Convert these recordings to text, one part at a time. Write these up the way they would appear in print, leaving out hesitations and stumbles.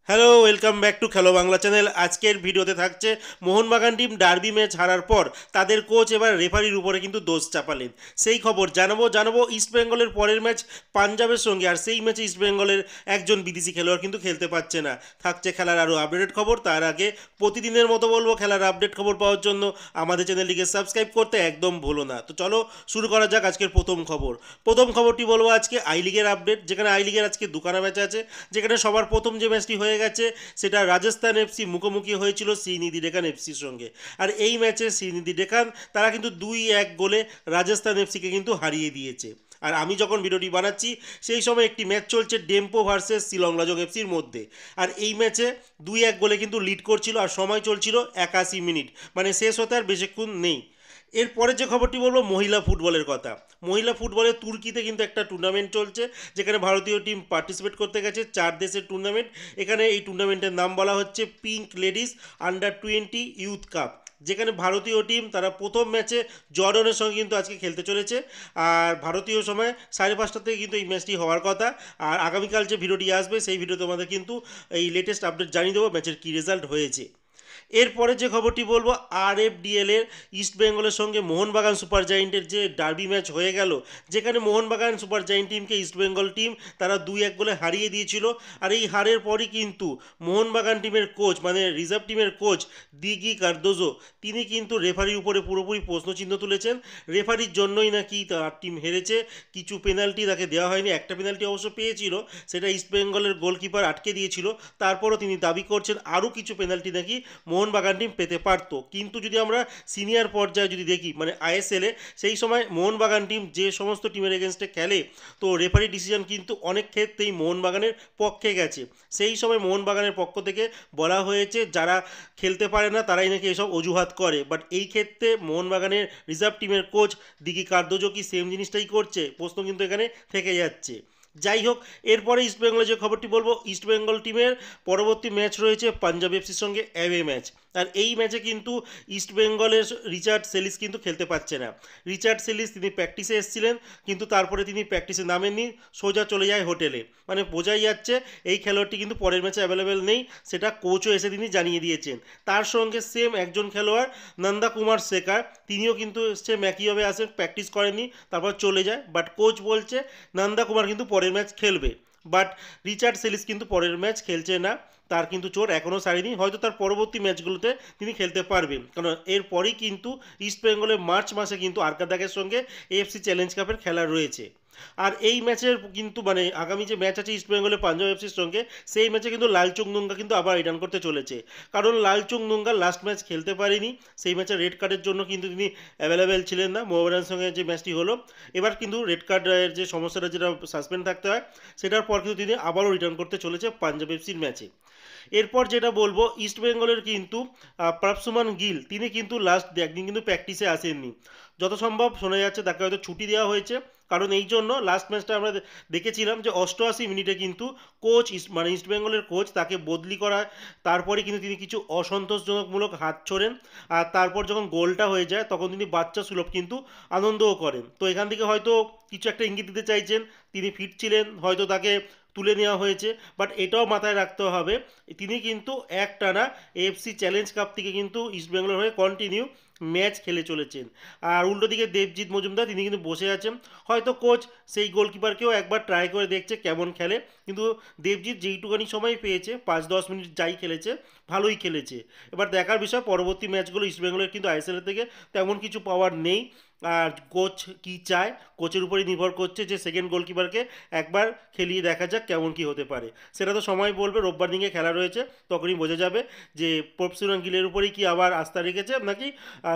Hello, welcome back to খেলো Bangla channel. আজকের ভিডিওতে থাকছে মোহনবাগান টিম ডার্বি ম্যাচ হারার পর তাদের কোচ এবার রেফারির উপরে কিন্তু দোষ চাপালেন। সেই খবর জানাবো ইস্টবেঙ্গলের পরের ম্যাচ পাঞ্জাবের সঙ্গে, আর সেই ম্যাচে ইস্টবেঙ্গলের একজন বিদেশি খেলোয়াড় কিন্তু খেলতে পারছে না। থাকছে খেলার আরও আপডেট খবর। তার আগে প্রতিদিনের মতো বলবো, খেলার আপডেট খবর পাওয়ার জন্য আমাদের চ্যানেলটিকে সাবস্ক্রাইব করতে একদম ভুলো না। তো চলো শুরু করা যাক আজকের প্রথম খবরটি বলবো আজকে আই লিগের আপডেট, যেখানে আই লিগের আজকে দুখানা ম্যাচ আছে। যেখানে সবার প্রথম যে ম্যাচটি হয়ে গেছে সেটা রাজস্থান এফসি মুখোমুখি হয়েছিল শ্রীনিধি ডেকান এফসির সঙ্গে। আর এই ম্যাচে শ্রীনিধি ডেকান তারা কিন্তু 2-1 গোলে রাজস্থান এফসিকে কিন্তু হারিয়ে দিয়েছে। আর আমি যখন ভিডিওটি বানাচ্ছি সেই সময় একটি ম্যাচ চলছে ডেম্পো ভার্সেস শিলং লাজং এফসির মধ্যে। আর এই ম্যাচে 2-1 গোলে কিন্তু লিড করছিল, আর সময় চলছিল 81 মিনিট, মানে শেষ হতে আর বেশিক্ষণ নেই। এরপরে যে খবরটি বলবো মহিলা ফুটবলের কথা। মহিলা ফুটবলে তুর্কিতে কিন্তু একটা টুর্নামেন্ট চলছে, যেখানে ভারতীয় টিম পার্টিসিপেট করতে গেছে। 4 দেশের টুর্নামেন্ট। এখানে এই টুর্নামেন্টের নাম বলা হচ্ছে pink ladies under 20 youth cup, যেখানে ভারতীয় টিম তারা প্রথম ম্যাচে জর্ডনের সঙ্গে কিন্তু আজকে খেলতে চলেছে। আর ভারতীয় সময় 5:30 থেকে কিন্তু এই ম্যাচটি হওয়ার কথা। আর আগামীকাল যে ভিডিওটি আসবে সেই ভিডিও তোমাদের কিন্তু এই লেটেস্ট আপডেট জানিয়ে দেবো ম্যাচের কী রেজাল্ট হয়েছে। এরপরে যে খবরটি বলবো আরএফডিএল এর ইস্টবেঙ্গলের সঙ্গে মোহনবাগান সুপার জায়েন্টের যে ডার্বি ম্যাচ হয়ে গেল, যেখানে মোহনবাগান সুপার জায়েন্ট টিমকে ইস্টবেঙ্গল টিম তারা 2-1 গোলে হারিয়ে দিয়েছিল। আর এই হারের পরই কিন্তু মোহনবাগান টিমের কোচ, মানে রিজার্ভ টিমের কোচ দিগি কার্দোজো, তিনি কিন্তু রেফারির উপরে পুরোপুরি প্রশ্নচিহ্ন তুলেছেন। রেফারির জন্যই নাকি তার টিম হেরেছে। কিছু পেনাল্টি তাকে দেওয়া হয়নি, একটা পেনাল্টি অবশ্য পেয়েছিল, সেটা ইস্টবেঙ্গলের গোলকিপার আটকে দিয়েছিল। তারপরও তিনি দাবি করছেন আরও কিছু পেনাল্টি নাকি মোহনবাগান টিম পেতে পারত। কিন্তু যদি আমরা সিনিয়র পর্যায়ে যদি দেখি, মানে আইএসএলে, সেই সময় মোহনবাগান টিম যে সমস্ত টিমের এগেনস্টে খেলে, তো রেফারি ডিসিশন কিন্তু অনেক ক্ষেত্রেই মোহনবাগানের পক্ষে গেছে। সেই সময় মোহনবাগানের পক্ষ থেকে বলা হয়েছে যারা খেলতে পারে না তারাই নাকি এসব অজুহাত করে। বাট এই ক্ষেত্রে মোহনবাগানের রিজার্ভ টিমের কোচ দিকি কার্দোজো কি সেম জিনিসটাই করছে? প্রশ্ন কিন্তু এখানে থেকে যাচ্ছে। যাই হোক, এরপরে ইস্টবেঙ্গলের যে খবরটি বলবো, ইস্টবেঙ্গল টিমের পরবর্তী ম্যাচ রয়েছে পাঞ্জাব এফসির সঙ্গে অ্যাওয়ে ম্যাচ। আর এই ম্যাচে কিন্তু ইস্টবেঙ্গলের রিচার্ড সেলিস কিন্তু খেলতে পারছে না। রিচার্ড সেলিস তিনি প্র্যাকটিসে এসেছিলেন, কিন্তু তারপরে তিনি প্র্যাকটিসে নামেননি, সোজা চলে যায় হোটেলে। মানে বোঝাই যাচ্ছে এই খেলোয়াড়টি কিন্তু পরের ম্যাচে অ্যাভেলেবেল নেই, সেটা কোচও এসে তিনি জানিয়ে দিয়েছেন। তার সঙ্গে সেম একজন খেলোয়াড় নন্দা কুমার শেখার, তিনিও কিন্তু এসছে একইভাবে আসেন, প্র্যাকটিস করেনি, তারপর চলে যায়। বাট কোচ বলছে নন্দা কুমার কিন্তু পরের ম্যাচ খেলবে। বাট রিচার্ড সেলিস কিন্তু পরের ম্যাচ খেলছে না, তার কিন্তু চোট এখনও সারেনি। হয়তো তার পরবর্তী ম্যাচগুলোতে তিনি খেলতে পারবেন, কারণ এরপরেই কিন্তু ইস্টবেঙ্গলের মার্চ মাসে কিন্তু আরকাদাগের সঙ্গে এএফসি চ্যালেঞ্জ কাপের খেলা রয়েছে। আর এই ম্যাচের কিন্তু মানে আগামী যে ম্যাচ আছে ইস্টবেঙ্গলের পাঞ্জাব এফসির সঙ্গে, সেই ম্যাচে কিন্তু লালচুং নুঙ্গা কিন্তু আবার রিটার্ন করতে চলেছে। কারণ লালচুং নুঙ্গা লাস্ট ম্যাচ খেলতে পারেনি, সেই ম্যাচে রেড কার্ডের জন্য কিন্তু তিনি অ্যাভেলেবেল ছিলেন না। মোহামেডানের সঙ্গে যে ম্যাচটি হলো, এবার কিন্তু রেড কার্ডের যে সমস্যাটা, যেটা সাসপেন্ড থাকতে হয়, সেটার পর কিন্তু তিনি আবারও রিটার্ন করতে চলেছে পাঞ্জাব এফসির ম্যাচে। এরপর যেটা বলবো, ইস্টবেঙ্গলের কিন্তু প্রাপসুমান গিল, তিনি কিন্তু লাস্ট একদিন কিন্তু প্র্যাকটিসে আসেননি। যত সম্ভব শোনা যাচ্ছে তাকে হয়তো ছুটি দেওয়া হয়েছে। কারণ এই জন্য লাস্ট ম্যাচটা আমরা দেখেছিলাম যে 88 মিনিটে কিন্তু কোচ মানে ইস্টবেঙ্গলের কোচ তাকে বদলি করায়। তারপরে কিন্তু তিনি কিছু অসন্তোষজনকমূলক হাত ছোড়েন। আর তারপর যখন গোলটা হয়ে যায় তখন তিনি বাচ্চা সুলভ কিন্তু আনন্দও করেন। তো এখান থেকে হয়তো কিছু একটা ইঙ্গিত দিতে চাইছেন, তিনি ফিট ছিলেন, হয়তো তাকে তুলে নেওয়া হয়েছে। বাট এটাও মাথায় রাখতে হবে, তিনি কিন্তু একটানা এএফসি চ্যালেঞ্জ কাপ থেকে কিন্তু ইস্টবেঙ্গলের হয়ে কন্টিনিউ ম্যাচ খেলে চলেছেন। আর উল্টো দিকে দেবজিৎ মজুমদার, তিনি কিন্তু বসে আছেন। হয়তো কোচ সেই গোলকিপারকেও একবার ট্রাই করে দেখছে কেমন খেলে, কিন্তু দেবজিৎ যেইটুকানি সময় পেয়েছে 5-10 মিনিট যাই খেলেছে, ভালোই খেলেছে। এবার দেখার বিষয় পরবর্তী ম্যাচগুলো, ইস্টবেঙ্গলের কিন্তু আইএসএল থেকে তেমন কিছু পাওয়ার নেই। আর কোচ কি চায়, কোচের উপরেই নির্ভর করছে, যে সেকেন্ড গোলকিপারকে একবার খেলিয়ে দেখা যাক কেমন কি হতে পারে। সেটা তো সময় বলবে, রোববার দিনে খেলা রয়েছে, তখনই বোঝা যাবে যে প্রফেশনাল গিলের উপরেই কি আবার আস্থা রেখেছে, নাকি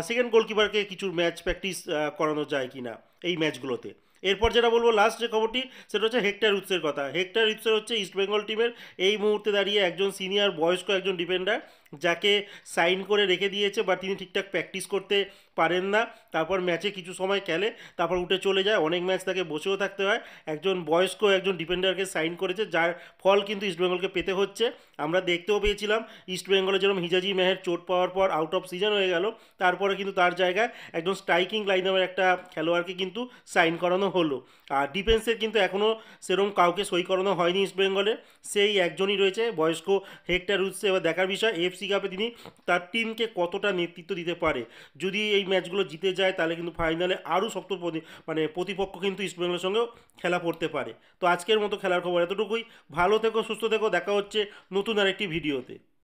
সেকেন্ড গোলকিপারকে কিছু ম্যাচ প্র্যাকটিস করানো যায় কি না এই ম্যাচগুলোতে। এরপর যেটা বলবো লাস্ট যে খবরটি, সেটা হচ্ছে হেক্টর উৎসের কথা। হেক্টর উৎসের হচ্ছে ইস্টবেঙ্গল টিমের এই মুহূর্তে দাঁড়িয়ে একজন সিনিয়র বয়স্ক একজন ডিফেন্ডার, যাকে সাইন করে রেখে দিয়েছে, বা তিনি ঠিকঠাক প্র্যাকটিস করতে পারেন না। তারপর ম্যাচে কিছু সময় খেলে, তারপর উঠে চলে যায়, অনেক ম্যাচ তাকে বসেও থাকতে হয়। একজন বয়স্ক একজন ডিফেন্ডারকে সাইন করেছে, যার ফল কিন্তু ইস্টবেঙ্গলকে পেতে হচ্ছে। আমরা দেখতেও পেয়েছিলাম ইস্টবেঙ্গলে যেরকম হিজাজি মেহের চোট পাওয়ার পর আউট অফ সিজন হয়ে গেল, তারপরে কিন্তু তার জায়গায় একজন স্ট্রাইকিং লাইনের একটা খেলোয়াড়কে কিন্তু সাইন করানো হলো। আর ডিফেন্সের কিন্তু এখনও সেরকম কাউকে সই করানো হয়নি ইস্ট বেঙ্গলে, সেই একজনই রয়েছে বয়স্ক হেক্টর রুটস। এবার দেখার বিষয় এএফসি কাপে তিনি তার টিমকে কতটা নেতৃত্ব দিতে পারে। যদি এই ম্যাচগুলো জিতে যায় তাহলে কিন্তু ফাইনালে আরও শক্ত প্রতিপক্ষ কিন্তু ইস্ট বেঙ্গলের সঙ্গেও খেলা পড়তে পারে। তো আজকের মতো খেলার খবর এতটুকুই। ভালো থেকো, সুস্থ থেকো, দেখা হচ্ছে নতুন আরেকটি ভিডিওতে।